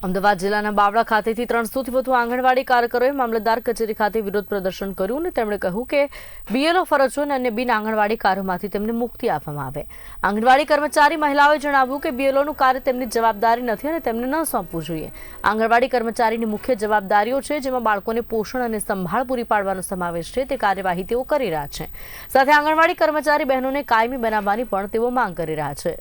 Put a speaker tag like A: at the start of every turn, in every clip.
A: અમદાવાદ જિલ્લાના બાવળા ખાતેથી 300 થી વધુ આંગણવાડી કાર્યકરોએ મામલતદાર કચેરી ખાતે વિરોધ પ્રદર્શન કર્યું અને તેમણે કહ્યું કે બીએલઓ ફરજો અને અન્ય બિન આંગણવાડી કાર્યોમાંથી તેમને મુક્તિ આપવામાં આવે। આંગણવાડી કર્મચારી મહિલાઓએ જણાવ્યું કે બીએલઓનું કાર્ય તેમની જવાબદારી નથી અને તેમને ન સોંપવું જોઈએ। આંગણવાડી કર્મચારીની મુખ્ય જવાબદારીઓ છે, જેમાં બાળકોને પોષણ અને સંભાળ પૂરી પાડવાનો સમાવેશ છે। તે કાર્યવાહી તેઓ કરી રહ્યા છે। સાથે આંગણવાડી કર્મચારી બહેનોને કાયમી બનાવવાની પણ તેઓ માંગ કરી રહ્યા છે।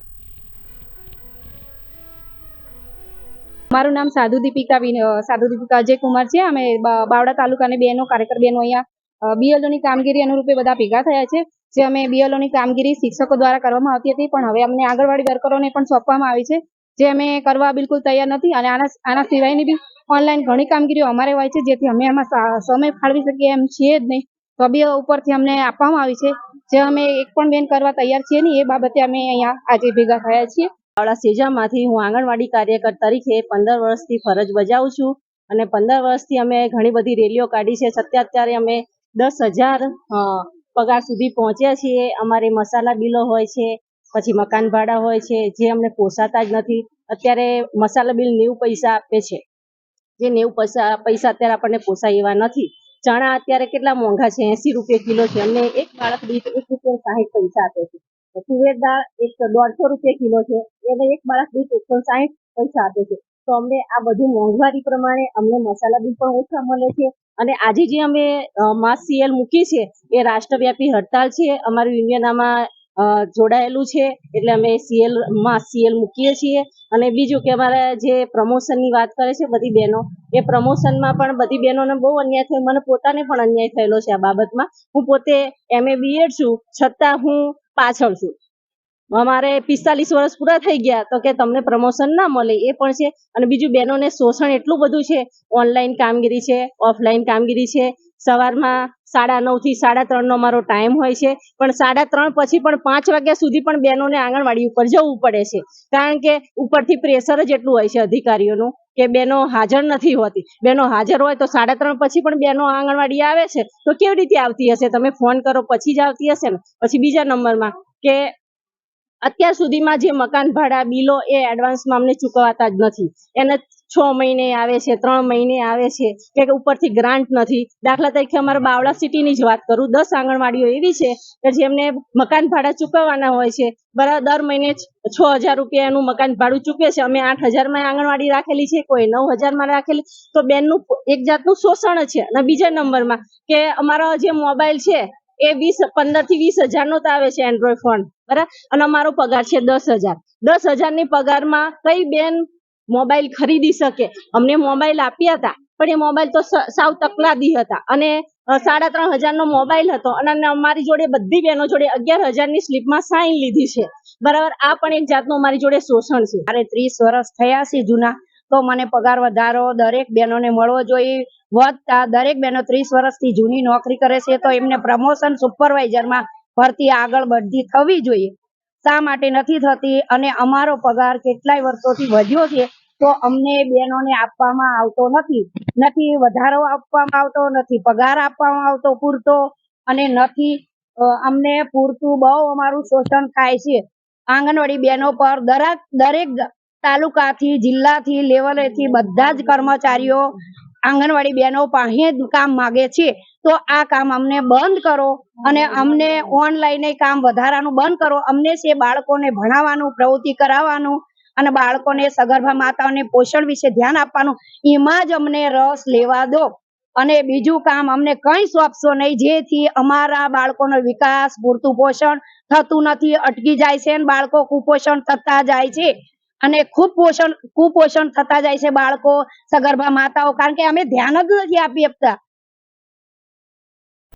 B: મારું નામ સાધુ દીપિકા અજય કુમાર છે। અમે બાવળા તાલુકાની બહેનો કાર્યકર બહેનો અહીંયા બીએલઓની કામગીરી અનુરૂપે બધા ભેગા થયા છે। જે અમે બીએલઓની કામગીરી શિક્ષકો દ્વારા કરવામાં આવતી હતી, પણ હવે અમને આંગણવાડી વર્કરોને પણ સોંપવામાં આવી છે, જે અમે કરવા બિલકુલ તૈયાર નથી। અને આના સિવાયની બી ઓનલાઈન ઘણી કામગીરીઓ અમારે હોય છે, જેથી અમે એમાં સમય ફાળવી શકીએ એમ છીએ જ નહીં, તો બી ઉપરથી અમને આપવામાં આવી છે, જે અમે એક પણ બેન કરવા તૈયાર છીએ નહીં। એ બાબતે અમે અહીંયા આજે ભેગા થયા છીએ।
C: બાવળા સેજામાંથી હું આંગણવાડી કાર્યકર તરીકે 15 વર્ષથી ફરજ બજાવું છું અને 15 વર્ષથી અમે ઘણી બધી રેલીઓ કાઢી છે। અત્યારે અમે 10,000 પગાર સુધી પહોંચ્યા છીએ। અમારે મસાલા બિલો હોય છે, પછી મકાન ભાડા હોય છે, જે અમને પોસાતા જ નથી। અત્યારે મસાલા બિલ 90 પૈસા આપે છે, જે 90 પૈસા અત્યારે આપણને પોસાય એવા નથી। ચણા અત્યારે કેટલા મોંઘા છે, 80 રૂપિયા કિલો છે, અમને એક બાળક દીઠ ₹1.60 આપે છે। તુવેર દાળ 150 રૂપિયા કિલો છે, એને એક બાળક દીઠ 160 આપે છે। તો અમને આ બધું મોંઘવારી પ્રમાણે અમને મસાલા બિલ પણ ઓછા મળે છે। અને આજે જે અમે માસ સીએલ મૂકી છે, એ રાષ્ટ્રવ્યાપી હડતાલ છે। અમારું યુનિયન આમાં જોડાયેલું છે, એટલે અમે માસ સીએલ મૂકીએ છીએ। અને બીજું કે અમારા જે પ્રમોશનની વાત કરે છે બધી બહેનો, એ પ્રમોશનમાં પણ બધી બહેનોને બહુ અન્યાય થયો, મને પોતાને પણ અન્યાય થયેલો છે આ બાબતમાં। હું પોતે MA BEd છું, છતાં હું પાછળ છું। અમારે 45 વર્ષ પૂરા થઈ ગયા તો કે તમને પ્રમોશન ના મળે, એ પણ છે। અને બીજું બહેનોને શોષણ એટલું બધું છે, ઓનલાઈન કામગીરી છે, ઓફલાઈન કામગીરી છે। સવારમાં 9:30 થી 3:30 નો અમારો ટાઈમ હોય છે, પણ 3:30 પછી પણ 5 વાગ્યા સુધી પણ બહેનોને આંગણવાડી ઉપર જવું પડે છે, કારણ કે ઉપરથી પ્રેશર જ એટલું હોય છે અધિકારીઓનું કે બહેનો હાજર નથી હોતી। બહેનો હાજર હોય તો 3:30 પછી પણ બહેનો આંગણવાડી આવે છે, તો કેવી રીતે આવતી હશે? તમે ફોન કરો પછી જ આવતી હશે ને। પછી બીજા નંબરમાં કે અત્યાર સુધીમાં જે મકાન ભાડા બિલો એ એડવાન્સમાં અમને ચૂકવાતા જ નથી। એને 6 મહિને આવે છે, 3 મહિને આવે છે, કે ઉપરથી ગ્રાન્ટ નથી। દાખલા તરીકે અમારા બાવળા સિટીની જ વાત કરું, 10 આંગણવાડીઓ એવી છે કે જેમને મકાન ભાડા ચૂકવવાના હોય છે, બરાબર। દર મહિને 6,000 રૂપિયાનું મકાન ભાડું ચૂકવે છે। અમે 8,000 માં આંગણવાડી રાખેલી છે, કોઈ 9,000 માં રાખેલી, તો બેનનું એક જાતનું શોષણ છે। અને બીજા નંબરમાં કે અમારો જે મોબાઈલ છે એ 15 થી 20,000 નો આવે છે, એન્ડ્રોઈડ ફોન, બરાબર। અને અમારો પગાર છે 10,000। 10,000 ની પગારમાં કઈ બેન મોબાઈલ ખરીદી શકે? અમને મોબાઈલ આપ્યા હતા, પણ એ મોબાઈલ તો સાવ તકલાદી હતા, અને 3,500 નો મોબાઈલ હતો, અને અમારી જોડે બધી બહેનો જોડે 11,000 ની સ્લીપમાં સાઈન લીધી છે, બરાબર। આ પણ એક જાતનું અમારી જોડે શોષણ છે।
B: મારે 30 વર્ષ થયા છે જૂના, તો મને પગાર વધારો દરેક બહેનોને મળવો જોઈએ। વધતા દરેક બહેનો 30 વર્ષથી જૂની નોકરી કરે છે, તો એમને પ્રમોશન સુપરવાઇઝરમાં ભરતી આગળ બઢતી થવી જોઈએ। શા માટે નથી થતી? અને અમારો પગાર કેટલાય વર્ષોથી વધ્યો છે, તો અમને બહેનોને આપવામાં આવતો નથી વધારો આપવામાં આવતો નથી, પગાર આપવામાં આવતો પૂરતો, અને નથી અમને પૂરતું બહુ અમારું શોષણ થાય છે। આંગણવાડી બહેનો પર દરેક તાલુકાથી, જિલ્લાથી, લેવલેથી બધા જ કર્મચારીઓ આંગણવાડી બહેનો પાસે કામ માગે છે, તો આ કામ અમને બંધ કરો, અને અમને ઓનલાઈન કામ વધારાનું બંધ કરો। અમને છે બાળકોને ભણાવવાનું, પ્રવૃત્તિ કરાવવાનું, અને બાળકોને સગર્ભા માતાઓને પોષણ વિશે ધ્યાન આપવાનું, એમાં જ અમને રસ લેવા દો। અને બીજું કામ અમને કંઈ સોંપશો નહીં, જેથી અમારા બાળકોનો વિકાસ, પૂરતું પોષણ થતું નથી, અટકી જાય છે, અને બાળકો કુપોષણ થતા જાય છે, અને કુપોષણ થતા જાય છે બાળકો, સગર્ભા માતાઓ, કારણ કે અમે ધ્યાન જ નથી આપી શકતા।